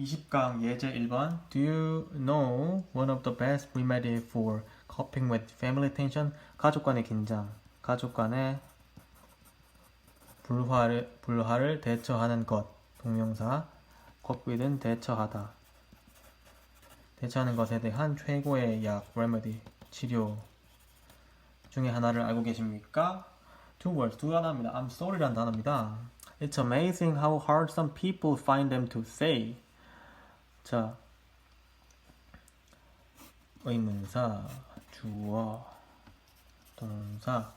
20강 예제 1번. Do you know one of the best remedy for coping with family tension? 가족 간의 긴장, 가족 간의 불화를 대처하는 것. 동명사. cope with는 대처하다. 대처하는 것에 대한 최고의 약, remedy, 치료 중에 하나를 알고 계십니까? Two words, 두 단어입니다. I'm sorry라는 단어입니다. It's amazing how hard some people find them to say. 자, 의문사, 주어, 동사.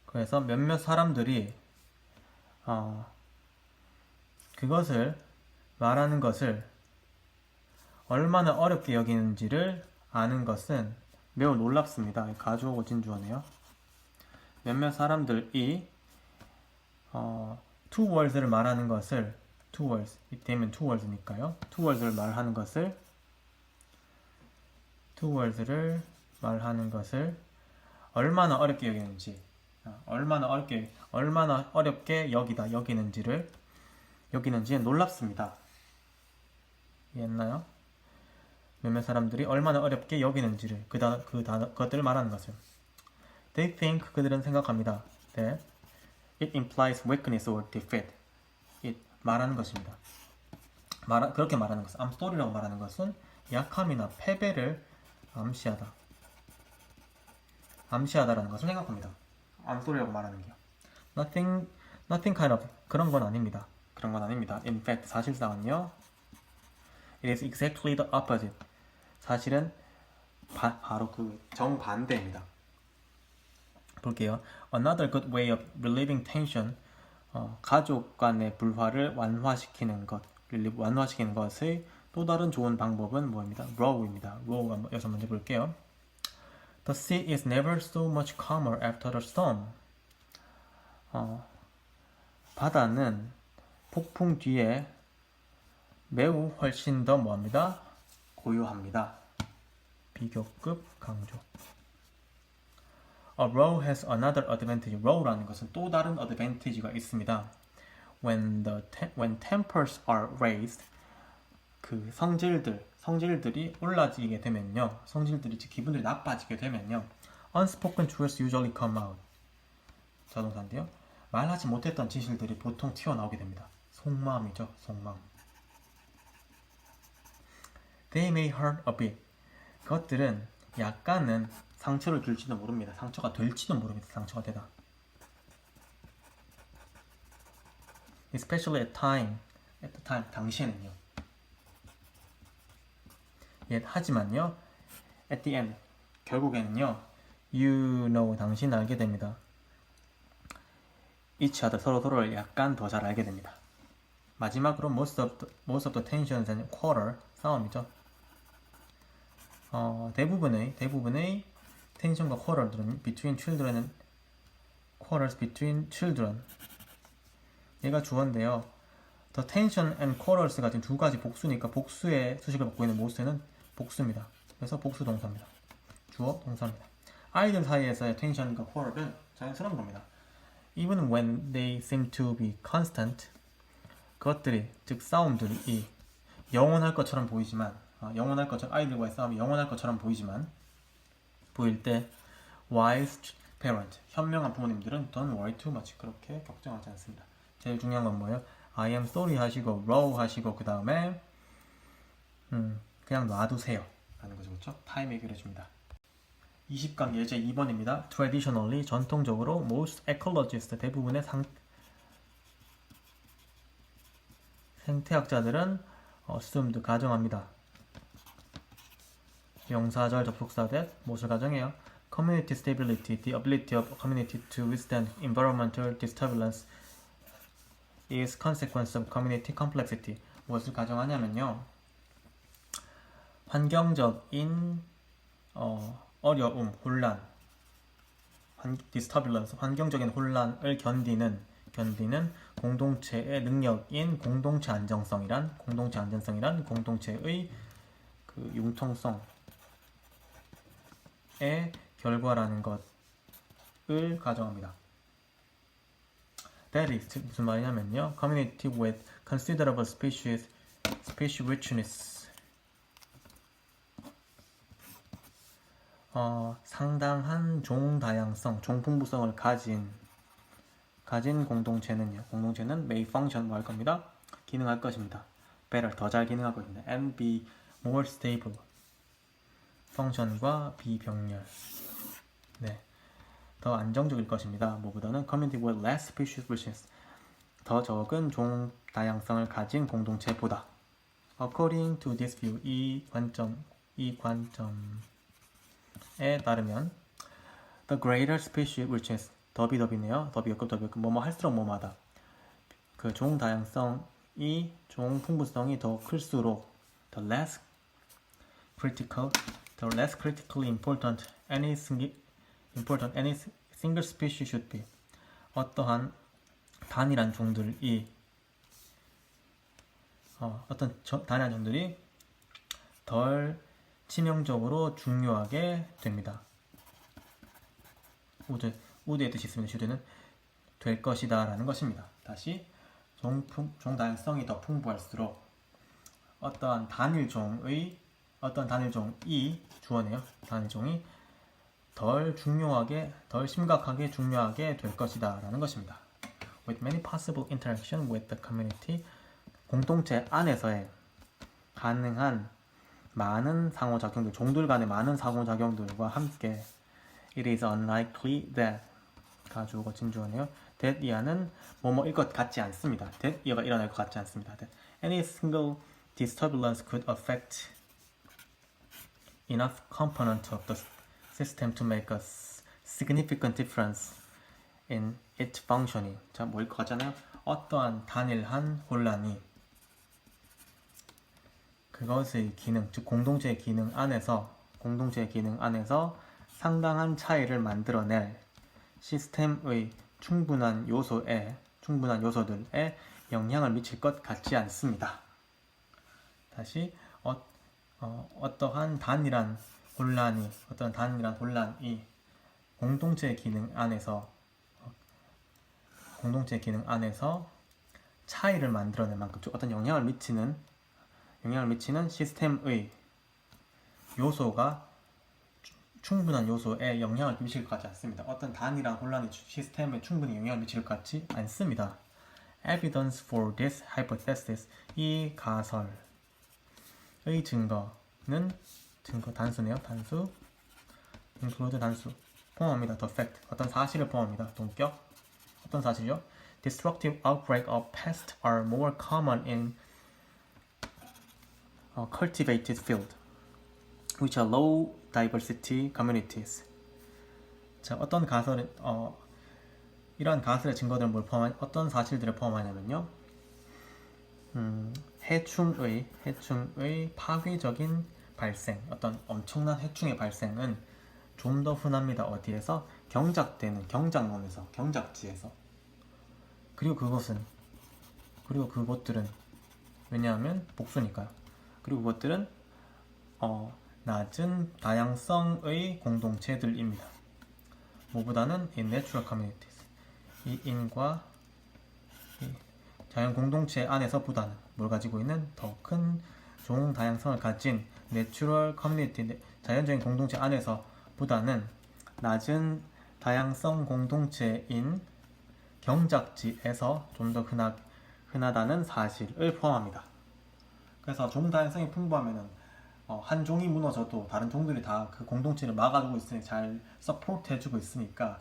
그래서 몇몇 사람들이 그것을 말하는 것을 얼마나 어렵게 여기는지를 아는 것은 매우 놀랍습니다. 가주어고 진주어네요. 몇몇 사람들이 two words를 말하는 것을 two words, 이때면 two words니까요. two words를 말하는 것을 two words를 말하는 것을 얼마나 어렵게 여기는지 얼마나 어렵게 여기는지는 놀랍습니다. 이해했나요? 몇몇 사람들이 얼마나 어렵게 여기는지를 그것들을 말하는 것을. They think, 그들은 생각합니다. that it implies weakness or defeat. it 말하는 것입니다. 그렇게 말하는 것은 I'm sorry라고 말하는 것은 약함이나 패배를 암시하다라는 것을 생각합니다. I'm sorry라고 말하는 게요. Nothing kind of 그런 건 아닙니다. In fact, 사실상은요. It is exactly the opposite. 사실은 바로 그 정반대입니다. 볼게요. Another good way of relieving tension. 가족 간의 불화를 완화시키는 것의 또 다른 좋은 방법은 뭐입니다? row입니다. row 여기서 먼저 볼게요. The sea is never so much calmer after a storm. 바다는 폭풍 뒤에 매우 훨씬 더 뭐합니다? 고요합니다. 비교급 강조. A row has another advantage. row라는 것은 또 다른 advantage가 있습니다. When tempers are raised, 그 성질들이 올라지게 되면요. 기분들이 나빠지게 되면요. Unspoken truths usually come out. 자동사인데요. 말하지 못했던 진실들이 보통 튀어나오게 됩니다. 속마음이죠. 속마음. They may hurt a bit. 그것들은 약간은 상처를 줄지도 모릅니다. 상처가 될지도 모릅니다. 상처가 되다. Especially at the time, 당시에는요. 하지만요. At the end, 결국에는요. You know, 당신 알게 됩니다. each other, 서로를 약간 더 잘 알게 됩니다. 마지막으로 most of the tensions and quarrel, 싸움이죠. 대부분의 텐션과 quarrel들은 quarrels between children. 얘가 주어인데요. The tension and quarrels가 지금 두 가지 복수니까 복수의 수식을 갖고 있는 most는 복수입니다. 그래서 복수 동사입니다. 주어 동사입니다. 아이들 사이에서의 텐션과 quarrel은 자연스러운 겁니다. Even when they seem to be constant, 그것들이 즉 싸움들이 영원할 것처럼 보이지만 아이들과의 싸움이 영원할 것처럼 보일 때 wise parent, 현명한 부모님들은 don't worry too much, 그렇게 걱정하지 않습니다. 제일 중요한 건 뭐예요? I am sorry 하시고 row 하시고 그 다음에 그냥 놔두세요 라는 거죠. 그렇죠? 타임 얘기를 해줍니다. 20강 예제 2번입니다. Traditionally, 전통적으로 most ecologists, 대부분의 생태학자들은 assumed, 가정합니다. 명사절 접속사 that, 무엇을 가정해요? Community stability, the ability of a community to withstand environmental disturbance is consequence of community complexity. 무엇을 가정하냐면요. 환경적인 어려움, 혼란, disturbance, 환경적인 혼란을 견디는 공동체의 능력인 공동체 안정성이란 공동체의 그 융통성의 결과라는 것을 가정합니다. That is 무슨 말이냐면요. Community with considerable species richness. 상당한 종 다양성, 종 풍부성을 가진 공동체는요. 공동체는 may function 뭐 할 겁니다. 기능할 것입니다. better 더 잘 기능할 것입니다. and be more stable. function과 비병렬. 네. 더 안정적일 것입니다. 뭐보다는 community with less species richness. 더 적은 종 다양성을 가진 공동체보다. According to this view, 이 관점에 따르면 the greater species richness 더비네요. 더비급 뭐뭐 할수록 뭐마다 그 종 다양성이 종 풍부성이 더 클수록 the less critically important any single species should be. 어떠한 단일한 종들이 단일한 종들이 덜 치명적으로 중요하게 됩니다. 우드의 뜻이 있습니다. 슈드는 될 것이다 라는 것입니다. 다시 종 다양성이 더 풍부할수록 어떠한 단일종이 주어네요. 단일종이 덜 심각하게 중요하게 될 것이다 라는 것입니다. With many possible interaction with the community, 공동체 안에서의 가능한 많은 상호작용들, 종들 간의 많은 상호작용들과 함께 it is unlikely that 가주어가 진주어네요. that 이하는 뭐뭐일 것 같지 않습니다. that 이하가 일어날 것 같지 않습니다. that any single disturbance could affect enough component of the system to make a significant difference in its functioning. 자, 뭐일 것 같잖아요. 어떠한 단일한 혼란이 그것의 기능, 즉 공동체의 기능 안에서 상당한 차이를 만들어낼 시스템의 충분한 요소들에 영향을 미칠 것 같지 않습니다. 다시 어떠한 단일한 혼란이 공동체의 기능 안에서 차이를 만들어낼 만큼 어떤 영향을 미치는 시스템의 요소가 충분한 요소에 영향을 미칠 것 같지 않습니다. 어떤 단일한 혼란이 시스템에 충분히 영향을 미칠 것 같지 않습니다. Evidence for this hypothesis, 이 가설의 증거는 단수네요. 단수 include 단수 포함합니다. The fact 어떤 사실을 포함합니다. 동격 어떤 사실이요? Destructive outbreak of pests are more common in cultivated field, which are low diversity communities. 자, 어떤 가설은 이러한 가설의 증거들은 어떤 사실들을 포함하냐면요. 해충의 파괴적인 발생, 어떤 엄청난 해충의 발생은 좀 더 흔합니다. 어디에서? 경작농에서, 경작지에서. 그리고 그것들은 왜냐하면 복수니까요. 그리고 그것들은 낮은 다양성의 공동체들입니다. 뭐보다는 in natural communities, 이 자연 공동체 안에서보다는 뭘 가지고 있는 더 큰 종 다양성을 가진 natural community, 자연적인 공동체 안에서보다는 낮은 다양성 공동체인 경작지에서 좀 더 흔하다는 사실을 포함합니다. 그래서 종 다양성이 풍부하면은 한 종이 무너져도 다른 종들이 다 그 공동체를 막아주고 있으니 잘 서포트 해주고 있으니까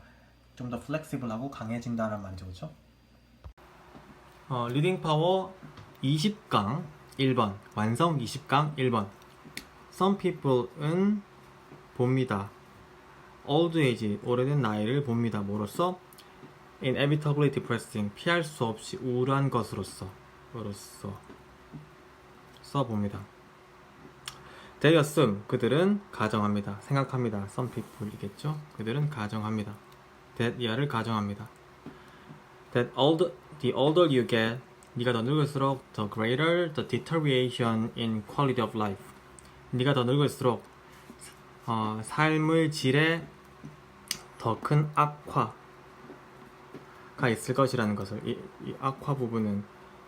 좀 더 플렉시블하고 강해진다는 말이죠. 그렇죠? 리딩 파워 20강 1번 완성 20강 1번 Some people은 봅니다. old age 오래된 나이를 봅니다. 뭐로써? inevitably depressing 피할 수 없이 우울한 것으로서 써봅니다. They assume 그들은 가정합니다. 생각합니다. Some people이겠죠. 그들은 가정합니다. That 이하를 가정합니다. That the older you get, 네가 더 늙을수록 the greater the deterioration in quality of life. 네가 더 늙을수록 삶의 질에 더 큰 악화가 있을 것이라는 것을 이 악화 부분은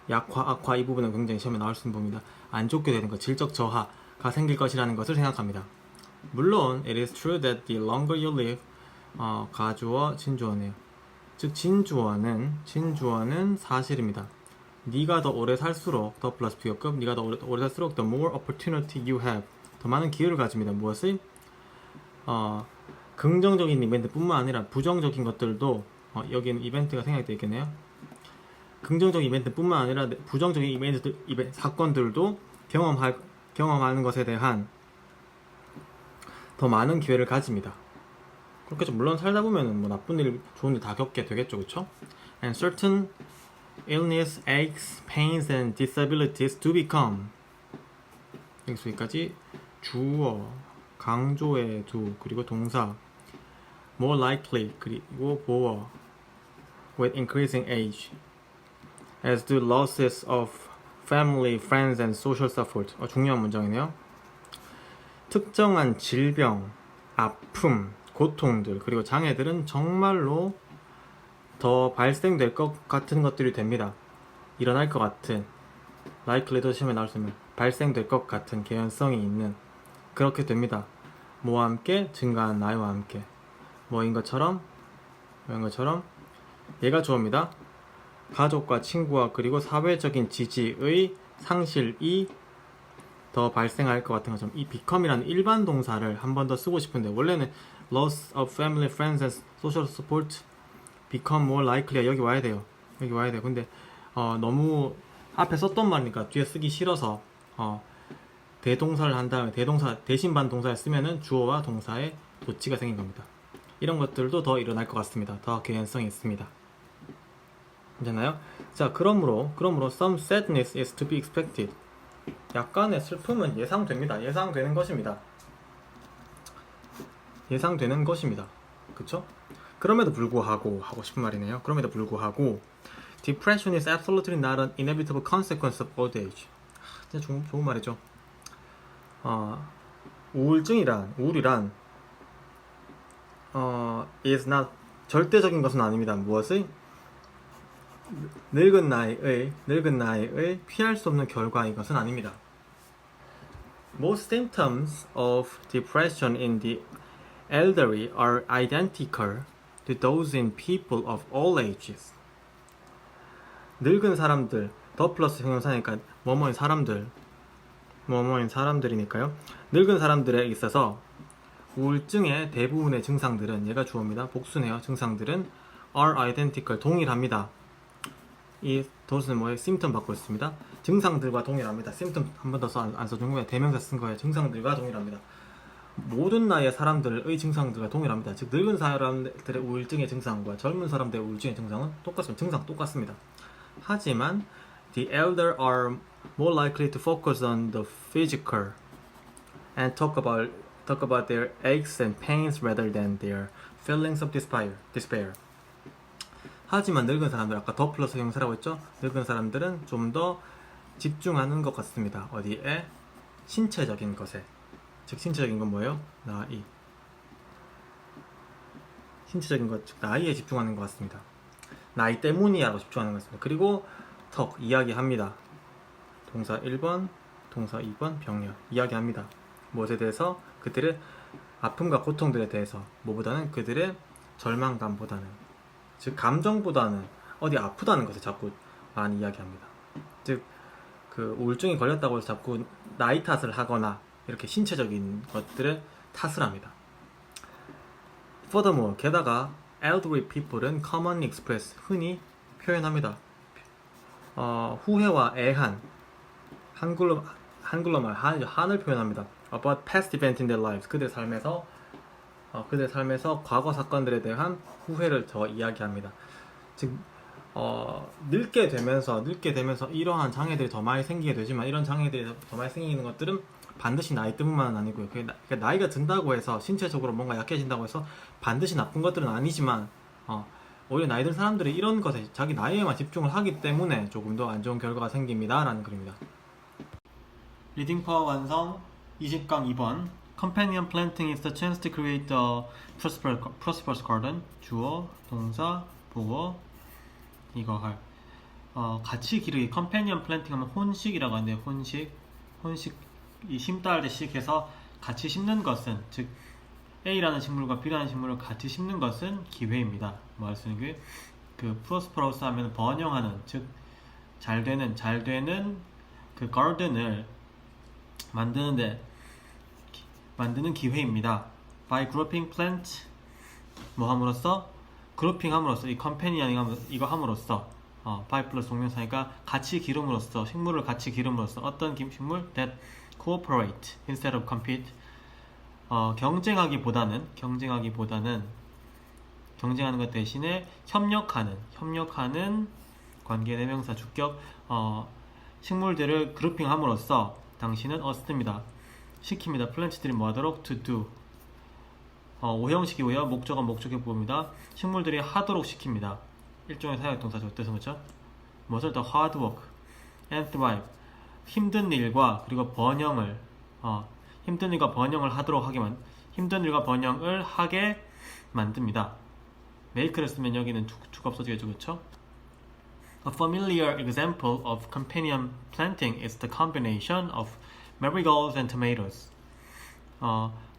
약화, 악화 이 부분은 굉장히 시험에 나올 수 있는 부분입니다. 안 좋게 되는 것, 질적 저하가 생길 것이라는 것을 생각합니다. 물론 it is true that the longer you live 가주어 진주어네요. 즉 진주어는 사실입니다. 네가 더 오래 살수록 더 플러스 비교급 네가 더 오래 살수록 the more opportunity you have 더 많은 기회를 가집니다. 무엇을? 긍정적인 이벤트뿐만 아니라 부정적인 것들도 여기는 이벤트가 생각이 되어 있겠네요. 긍정적인 이벤트뿐만 아니라 부정적인 사건들도 경험하는 것에 대한 더 많은 기회를 가집니다. 그렇겠죠. 물론 살다 보면은 뭐 나쁜 일, 좋은 일 다 겪게 되겠죠, 그렇죠? And certain illness, aches, pains, and disabilities to become 여기까지 주어, 강조의 두 그리고 동사 more likely 그리고 보어 with increasing age as do losses of family, friends, and social support. 중요한 문장이네요. 특정한 질병, 아픔, 고통들 그리고 장애들은 정말로 더 발생될 것 같은 것들이 됩니다. 일어날 것 같은 likely도 시험에 나올 수 있는 발생될 것 같은 개연성이 있는 그렇게 됩니다. 뭐와 함께? 증가한 나이와 함께 뭐인 것처럼 얘가 주어입니다. 가족과 친구와 그리고 사회적인 지지의 상실이 더 발생할 것 같은 것처럼 이 become이라는 일반 동사를 한 번 더 쓰고 싶은데 원래는 loss of family, friends, and social support become more likely 여기 와야 돼요. 근데 너무 앞에 썼던 말이니까 뒤에 쓰기 싫어서 대동사를 한 다음에 대동사 대신 반 동사를 쓰면은 주어와 동사의 도치가 생긴 겁니다. 이런 것들도 더 일어날 것 같습니다. 더 개연성이 있습니다. 괜찮나요? 자, 그러므로 some sadness is to be expected. 약간의 슬픔은 예상됩니다. 예상되는 것입니다. 그쵸? 그럼에도 불구하고 하고 싶은 말이네요. 그럼에도 불구하고 depression is absolutely not an inevitable consequence of old age. 진짜 좋은 말이죠. 우울이란 is not 절대적인 것은 아닙니다. 무엇을? 늙은 나이의 피할 수 없는 결과인 것은 아닙니다. Most symptoms of depression in the elderly are identical to those in people of all ages. 늙은 사람들, 더 플러스 형용사니까 뭐뭐인 사람들이니까요. 늙은 사람들에 있어서 우울증의 대부분의 증상들은 얘가 주어입니다. 복수네요. 증상들은 are identical 동일합니다. 이 도스는 뭐예요? symptom 받고 있습니다. 증상들과 동일합니다. symptom 한 번 더 안 써준 거예요. 대명사 쓴 거예요. 증상들과 동일합니다. 모든 나이의 사람들의 증상들과 동일합니다. 즉 늙은 사람들의 우울증의 증상과 젊은 사람들의 우울증의 증상은 똑같습니다. 증상 똑같습니다. 하지만 the elder are more likely to focus on the physical and talk about their aches and pains rather than their feelings of despair. 하지만 늙은 사람들, 아까 더 플러스 형사라고 했죠? 늙은 사람들은 좀 더 집중하는 것 같습니다. 어디에? 신체적인 것에. 즉 신체적인 건 뭐예요? 나이. 신체적인 것, 즉 나이에 집중하는 것 같습니다. 나이 때문이야라고 집중하는 것 같습니다. 그리고 턱 이야기합니다. 동사 1번, 동사 2번 병렬 이야기합니다. 무엇에 대해서? 그들의 아픔과 고통들에 대해서. 뭐보다는 그들의 절망감보다는, 즉 감정보다는 어디 아프다는 것을 자꾸 많이 이야기합니다. 즉 그 우울증이 걸렸다고 해서 자꾸 나이 탓을 하거나 이렇게 신체적인 것들을 탓을 합니다. Furthermore, 게다가 elderly people은 commonly express, 흔히 표현합니다. 후회와 애한, 한글로 말 한을 표현합니다. About past events in their lives, 그들의 삶에서 과거 사건들에 대한 후회를 더 이야기합니다. 즉 늙게 되면서 이러한 장애들이 더 많이 생기게 되지만 이런 장애들이 더 많이 생기는 것들은 반드시 나이 때문만은 아니고요. 나이가 든다고 해서 신체적으로 뭔가 약해진다고 해서 반드시 나쁜 것들은 아니지만 오히려 나이 든 사람들이 이런 것에 자기 나이에만 집중을 하기 때문에 조금 더 안 좋은 결과가 생깁니다 라는 글입니다. 리딩 파워 완성 20강 2번 Companion planting is the chance to create a prosperous garden. 주어, 동사, 보어, 이거 할 같이 기르기 컴패니언 플랜팅 하면 혼식이라고 하는데 혼식 이 심다할 때 식해서 같이 심는 것은 즉 A라는 식물과 B라는 식물을 같이 심는 것은 기회입니다. 뭐 할 수 있는 게 그 프로스퍼러스 하면 번영하는 즉 잘되는 그 가든을 만드는 기회입니다. By grouping plant 뭐 함으로써 그룹핑 함으로써 이 컴패니언 이거 함으로써 by 플러스 동명사니까 같이 기름으로써 식물을 같이 기름으로써 어떤 식물 that cooperate instead of compete 경쟁하기보다는 경쟁하는 것 대신에 협력하는 관계 대명사 주격 식물들을 그룹핑함으로써 당신은 어습니다. 시킵니다. 플랜트들이 뭐하도록 to do 오형식이고요. 목적은 목적의 부호입니다. 식물들이 하도록 시킵니다. 일종의 사역 동사죠. 어때서 그렇죠? 무엇을 더 hard work and thrive 힘든 일과 그리고 번영을 힘든 일과 번영을 하게 만듭니다. make를 쓰면 여기는 주가 없어지겠죠, 그렇죠? A familiar example of companion planting is the combination of marigolds and tomatoes.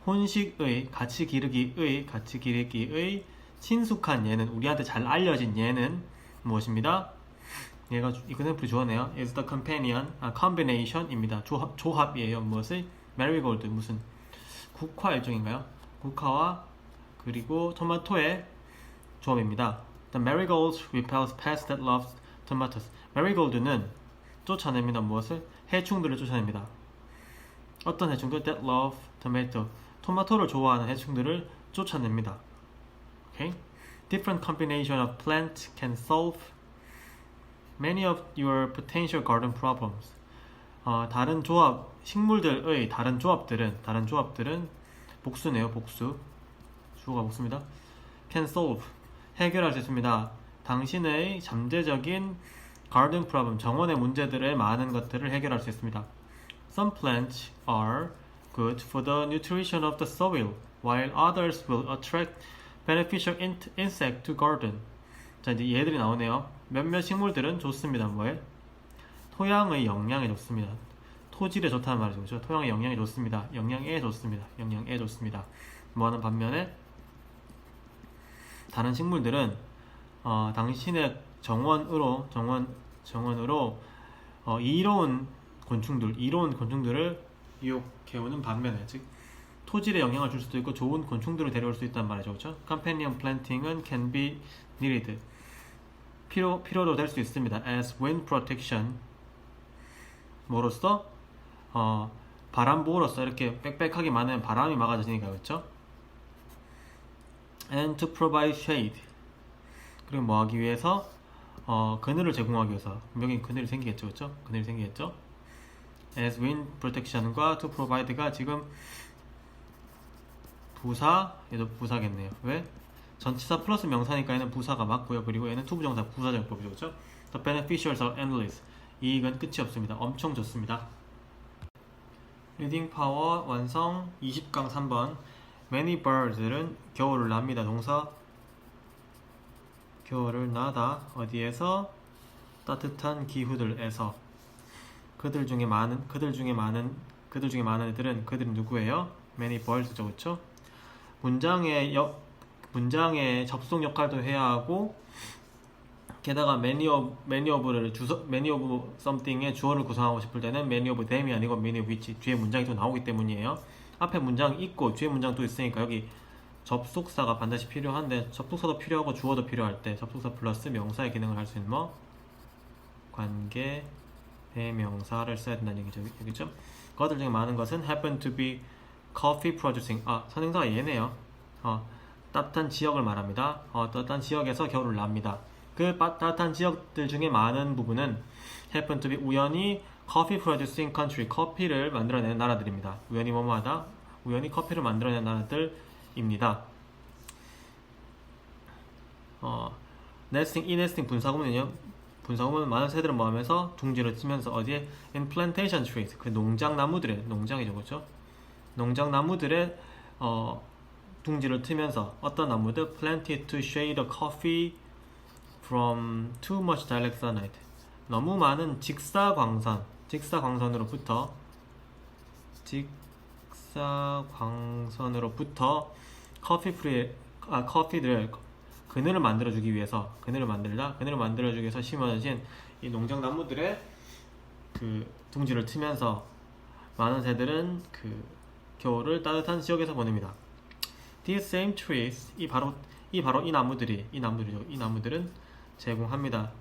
혼식의 같이 기르기의 친숙한 예는 우리한테 잘 알려진 예는 무엇입니다? 얘가 이그샘플이 좋네요. is the companion combination입니다. 조합이에요. 무엇의? marigold 무슨 국화 일종인가요? 국화와 그리고 토마토의 조합입니다. The marigolds repels pests that love tomatoes. marigold는 쫓아냅니다. 무엇을? 해충들을 쫓아냅니다. 어떤 해충들? that love tomato. 토마토를 좋아하는 해충들을 쫓아냅니다. Okay? Different combination of plants can solve many of your potential garden problems. 다른 조합, 식물들의 다른 조합들은 복수네요, 복수. 주어가 복수입니다. can solve, 해결할 수 있습니다. 당신의 잠재적인 garden problem, 정원의 문제들의 많은 것들을 해결할 수 있습니다. Some plants are good for the nutrition of the soil, while others will attract beneficial insect to garden. 자, 이제 얘들이 나오네요. 몇몇 식물들은 좋습니다. 뭐에? 토양의 영양에 좋습니다. 토질에 좋다는 말이죠. 그렇죠? 토양의 영양에 좋습니다. 영양에 좋습니다. 뭐하는 반면에 다른 식물들은 당신의 정원으로 이로운 곤충들을 유혹해오는 반면에 즉 토질에 영향을 줄 수도 있고 좋은 곤충들을 데려올 수 있다는 말이죠. 그렇죠? Companion planting은 can be needed. 필요로 될 수 있습니다. as wind protection 뭐로써? 바람 보호로서 이렇게 빽빽하게 많은 바람이 막아지니까 그렇죠? and to provide shade 그리고 뭐 하기 위해서? 그늘을 제공하기 위해서. 여기 그늘이 생기겠죠, 그렇죠? 그늘이 생기겠죠? as wind protection과 to provide가 지금 얘도 부사겠네요. 왜? 전치사 플러스 명사니까 얘는 부사가 맞고요. 그리고 얘는 투부정사 부사정법이죠, 그렇죠? The beneficials are endless. 이익은 끝이 없습니다. 엄청 좋습니다. 리딩 파워 완성 20강 3번. Many birds들은 겨울을 납니다. 동사 겨울을 나다. 어디에서? 따뜻한 기후들에서. 그들 중에 많은 애들은 그들은 누구예요? Many birds죠, 그렇죠? 문장의 접속 역할도 해야 하고 게다가 many of something의 주어를 구성하고 싶을 때는 many of them이 아니고 many of which 뒤에 문장이 또 나오기 때문이에요. 앞에 문장이 있고 뒤에 문장도 있으니까 여기 접속사가 반드시 필요한데 접속사도 필요하고 주어도 필요할 때 접속사 플러스 명사의 기능을 할 수 있는 관계 대명사를 써야 된다는 얘기죠. 여기죠? 그것들 중에 많은 것은 happen to be coffee producing 선행사가 얘네요. 따뜻한 지역을 말합니다. 따뜻한 지역에서 겨울을 납니다. 그 따뜻한 지역들 중에 많은 부분은 happen to be 우연히 coffee producing country 커피를 만들어내는 나라들입니다. 우연히 뭐뭐하다? 우연히 커피를 만들어내는 나라들입니다. nesting, 이 nesting 분사구문은요. 분사구문은 많은 새들을 모으면서 둥지를 치면서 어디에? in plantation trees 그 농장이죠, 그렇죠? 농장나무들의 둥지를 트면서 어떤 나무들? planted to shade the coffee from too much direct sunlight 너무 많은 직사광선으로부터 커피들을 그늘을 만들어주기 위해서 심어진 이 농장 나무들의 그 둥지를 트면서 많은 새들은 그 겨울을 따뜻한 지역에서 보냅니다. These same trees, 이 나무들은 제공합니다.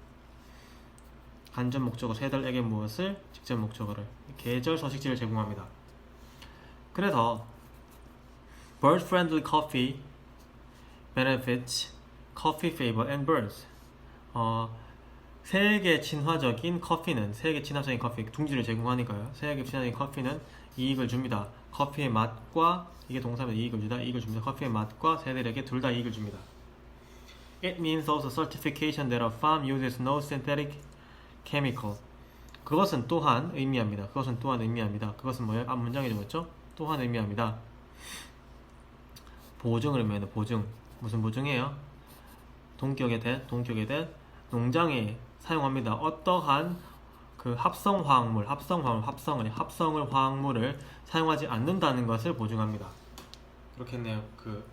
간접 목적어 새들에게 무엇을? 직접 목적어를 계절 서식지를 제공합니다. 그래서 bird-friendly coffee benefits coffee favor and birds. 새에게 친화적인 커피 둥지를 제공하니까요. 새에게 친화적인 커피는 이익을 줍니다. 커피의 맛과 이게 동사면 이익을 줍니다. 커피의 맛과 새들에게 둘 다 이익을 줍니다. It means also certification that a farm uses no synthetic chemical. 그것은 또한 의미합니다. 그것은 뭐예요? 앞 문장이죠, 그렇죠? 또한 의미합니다. 보증을 의미하는 보증. 무슨 보증이에요? 동격에 대한 농장에 사용합니다. 어떠한 그 합성을 화학물을 사용하지 않는다는 것을 보증합니다. 그렇겠네요. 그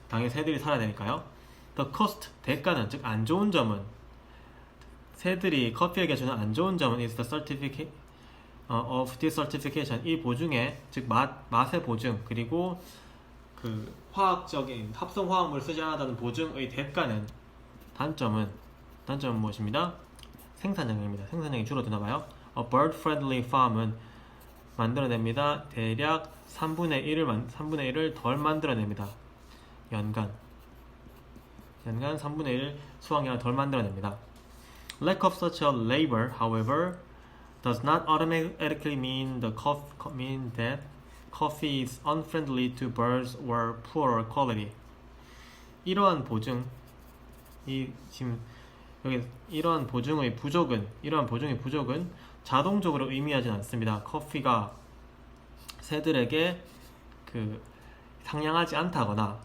당연히 새들이 살아야 되니까요. The cost, 대가는, 즉 안 좋은 점은, 새들이 커피에게 주는 안 좋은 점은 is the certificate of desertification. 이 보증에, 즉 맛의 보증, 그리고 그 화학적인 합성 화학물을 쓰지 않았다는 보증의 대가는, 단점은 무엇입니다? 생산량입니다. 생산량이 줄어드나봐요. A bird-friendly farm은 만들어냅니다. 대략 3분의 1을 덜 만들어냅니다. 연간 3분의 1 수확량을 덜 만들어냅니다. Lack of such a labor, however, does not automatically mean that coffee is unfriendly to birds or poorer quality. 이러한 보증의 부족은 자동적으로 의미하진 않습니다. 커피가 새들에게 그 상냥하지 않다거나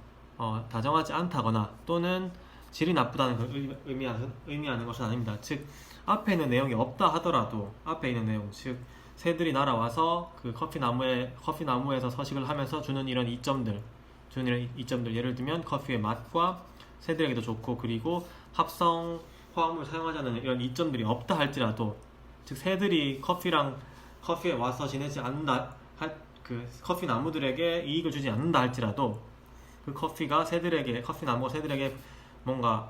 다정하지 않다거나 또는 질이 나쁘다는 걸 의미하는 것은 아닙니다. 즉 앞에 있는 내용이 없다 하더라도 즉 새들이 날아와서 그 커피나무에서 서식을 하면서 주는 이런 이점들, 예를 들면 커피의 맛과 새들에게도 좋고, 그리고 합성 화학물 사용하지 않는 이런 이점들이 없다 할지라도, 즉 새들이 커피에 와서 지내지 않는다, 그 커피 나무들에게 이익을 주지 않는다 할지라도 그 커피나무가 새들에게 뭔가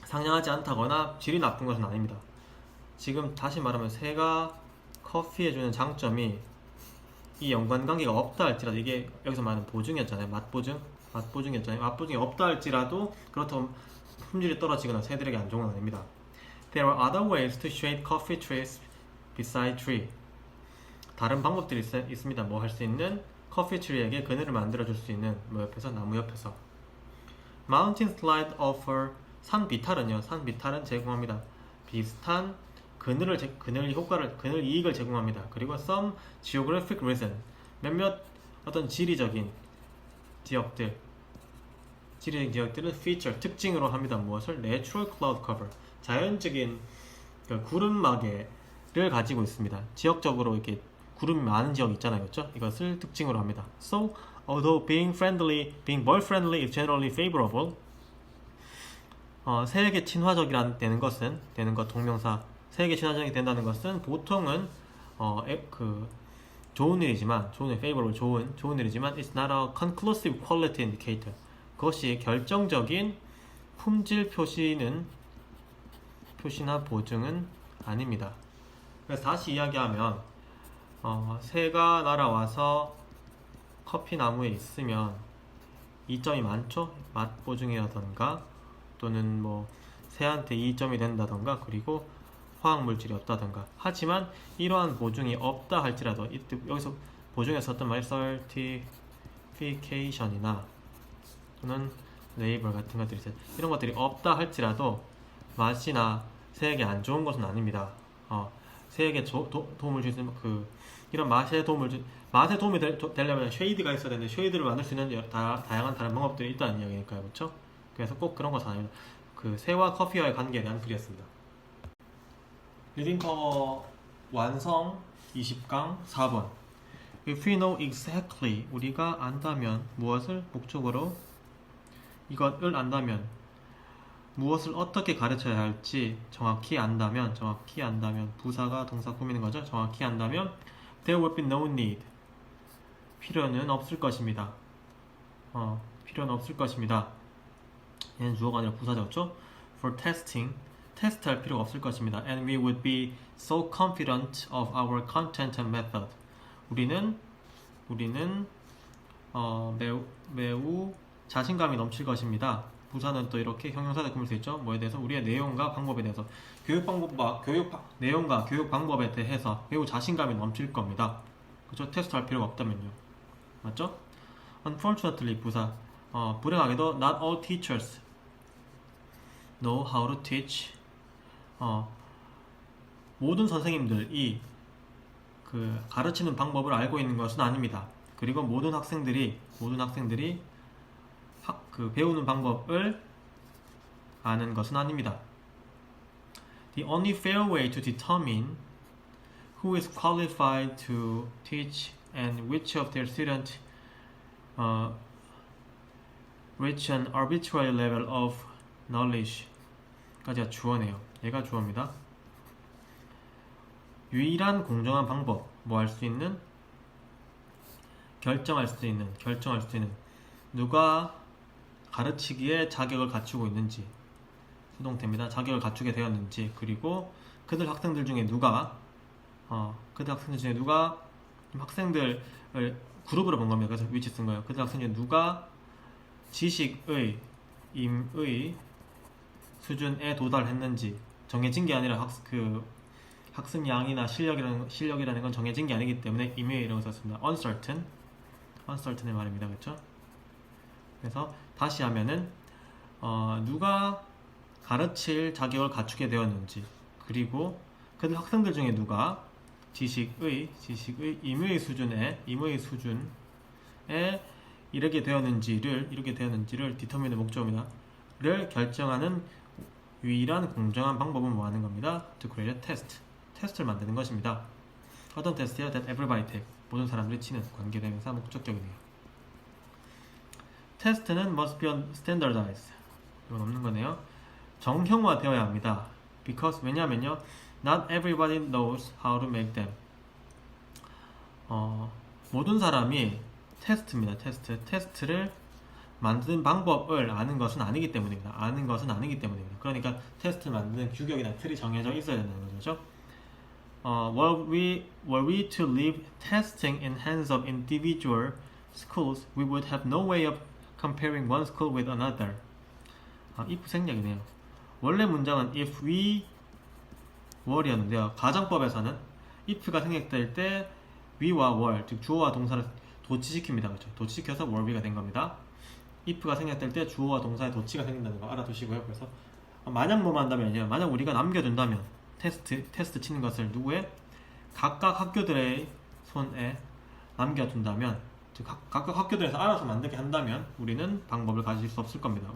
상냥하지 않다거나 질이 나쁜 것은 아닙니다. 지금 다시 말하면 새가 커피에 주는 장점이 이 연관관계가 없다 할지라도, 이게 여기서 말하는 보증이었잖아요. 맛보증이 없다 할지라도 그렇다고 품질이 떨어지거나 새들에게 안 좋은 건 아닙니다. There are other ways to shade coffee trees beside tree. 다른 방법들이 있습니다. 뭐 할 수 있는? 커피 트리에게 그늘을 만들어줄 수 있는 나무 옆에서. Mountain slide offer. 산 비탈은 제공합니다. 비슷한 그늘 이익을 제공합니다. 그리고 some geographic reason. 몇몇 어떤 지리적인 지역들은 feature, 특징으로 합니다. 무엇을? Natural cloud cover. 자연적인 구름막을 가지고 있습니다. 지역적으로 이렇게 구름이 많은 지역 있잖아요, 그렇죠? 이것을 특징으로 합니다. So, although being bird friendly is generally favorable, 새에게 친화적이라는 것은, 동명사, 새에게 친화적이 된다는 것은 보통은 좋은 일이지만, favorable, 좋은 일이지만, it's not a conclusive quality indicator. 그것이 결정적인 품질 표시나 보증은 아닙니다. 그래서 다시 이야기하면, 새가 날아와서 커피 나무에 있으면 이점이 많죠? 맛 보증이라던가 또는 새한테 이점이 된다던가, 그리고 화학물질이 없다던가. 하지만 이러한 보증이 없다 할지라도, 여기서 보증에 썼던 말 certification이나 또는 레이블 같은 것들이 있어요. 이런 것들이 없다 할지라도 맛이나 새에게 안 좋은 것은 아닙니다. 새에게 도움을 줄 수 있는 이런 맛에 도움이 되려면 쉐이드가 있어야 되는데, 쉐이드를 만들 수 있는 다양한 다른 방법들이 있다는 이야기니까요, 그렇죠? 그래서 꼭 그런 것은 아닙니다. 그 새와 커피와의 관계에 대한 글이었습니다. 리딩 커버 완성 20강 4번. If we know exactly, 우리가 안다면 무엇을 목적으로 이것을 안다면 무엇을 어떻게 가르쳐야 할지 정확히 안다면 부사가 동사 꾸미는 거죠. 정확히 안다면 there will be no need, 필요는 없을 것입니다. 필요는 없을 것입니다. 얘는 주어가 아니라 부사죠. For testing, 테스트할 필요가 없을 것입니다. And we would be so confident of our content and method. 우리는 매우 자신감이 넘칠 것입니다. 부사는 또 이렇게 형용사를 꾸밀 수 있죠. 뭐에 대해서? 우리의 내용과 방법에 대해서. 내용과 교육 방법에 대해서 매우 자신감이 넘칠 겁니다. 그렇죠? 테스트할 필요가 없다면요. 맞죠? Unfortunately, 부사. 불행하게도 not all teachers know how to teach. 모든 선생님들이 그 가르치는 방법을 알고 있는 것은 아닙니다. 그리고 모든 학생들이 배우는 방법을 아는 것은 아닙니다. The only fair way to determine who is qualified to teach and which of their students reach an arbitrary level of knowledge 까지가 주어네요. 얘가 주어입니다. 유일한 공정한 방법, 결정할 수 있는 누가 가르치기에 자격을 갖추고 있는지, 수동태입니다. 자격을 갖추게 되었는지, 그리고 그들 학생들 중에 누가 학생들을 그룹으로 본 겁니다. 그래서 which 쓴 거예요. 그들 학생 중에 누가 지식의, 임의 수준에 도달했는지, 정해진 게 아니라 학습량이나 실력이라는 건 정해진 게 아니기 때문에 임의라고 썼습니다. uncertain의 말입니다. 그렇죠? 그래서 다시 하면은 누가 가르칠 자격을 갖추게 되었는지, 그리고 그들 학생들 중에 누가 지식의 임의 수준에 이르게 되었는지를 determine의 목적입니다. 를 결정하는 유일한 공정한 방법은 뭐 하는 겁니다? To create a test. 테스트를 만드는 것입니다. 어떤 테스트야? That everybody take. 모든 사람들이 치는 관계대명사 목적격이네요. 테스트는 must be standardized. 이건 없는 거네요. 정형화되어야 합니다. Because 왜냐면요, not everybody knows how to make them. 모든 사람이 테스트입니다. 테스트를 만드는 방법을 아는 것은 아니기 때문입니다. 그러니까 테스트를 만드는 규격이나 틀이 정해져 있어야 된다는 거죠. Were we to leave testing in hands of individual schools, we would have no way of comparing one school with another. if 생략이네요. 원래 문장은 if we were이었는데요. 가정법에서는 if가 생략될 때 we와 were, 즉 주어와 동사를 도치시킵니다. 그렇죠? 도치시켜서 were we가 된 겁니다. if가 생략될 때 주어와 동사의 도치가 생긴다는 거 알아두시고요. 그래서 만약 뭐만 한다면요, 만약 우리가 남겨둔다면 테스트 치는 것을 누구의? 각각 학교들의 손에 남겨둔다면, 즉 각각 학교들에서 알아서 만들게 한다면 우리는 방법을 가질 수 없을 겁니다.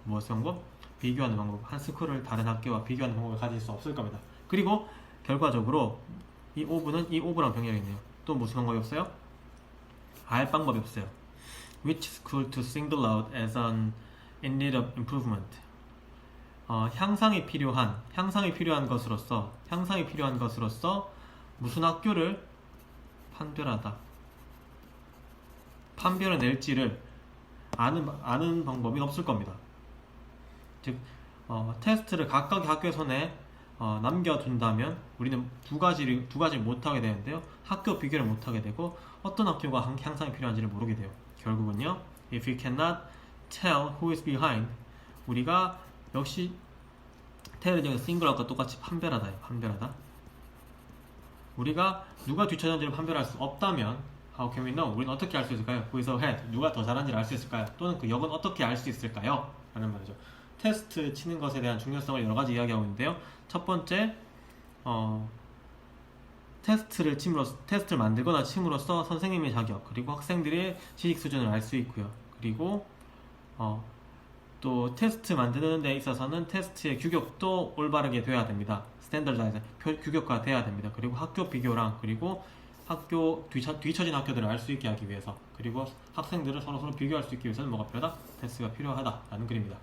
무엇의 방법? 비교하는 방법. 한 스쿨을 다른 학교와 비교하는 방법을 가질 수 없을 겁니다. 그리고 결과적으로 이 오브랑 병렬이네요. 또 무슨 방법이 없어요? 알 방법이 없어요. Which school to single out as in need of improvement. 향상이 필요한 것으로서 무슨 학교를 판별을 낼지를 아는 방법이 없을 겁니다. 즉 테스트를 각각의 학교 손에 남겨둔다면 우리는 두 가지를 못하게 되는데요. 학교 비교를 못하게 되고 어떤 학교가 향상이 필요한지를 모르게 돼요. 결국은요, if we cannot tell who is behind, 우리가 역시 tell을 중에 single아웃과 똑같이 판별하다. 우리가 누가 뒤쳐졌는지를 판별할 수 없다면 how can we know? 우리는 어떻게 알 수 있을까요? who is ahead? 누가 더 잘하는지를 알 수 있을까요? 또는 그 역은 어떻게 알 수 있을까요? 라는 말이죠. 테스트 치는 것에 대한 중요성을 여러 가지 이야기하고 있는데요. 첫 번째, 테스트를 만들거나 침으로써 선생님의 자격, 그리고 학생들의 지식 수준을 알 수 있고요. 그리고 또 또 테스트 만드는 데 있어서는 테스트의 규격도 올바르게 돼야 됩니다. 스탠더드라이즈 규격화 돼야 됩니다. 그리고 학교 비교랑 그리고 학교 뒤처진 학교들을 알 수 있게 하기 위해서 그리고 학생들을 서로 비교할 수 있기 위해서는 뭐가 필요하다? 테스트가 필요하다라는 글입니다.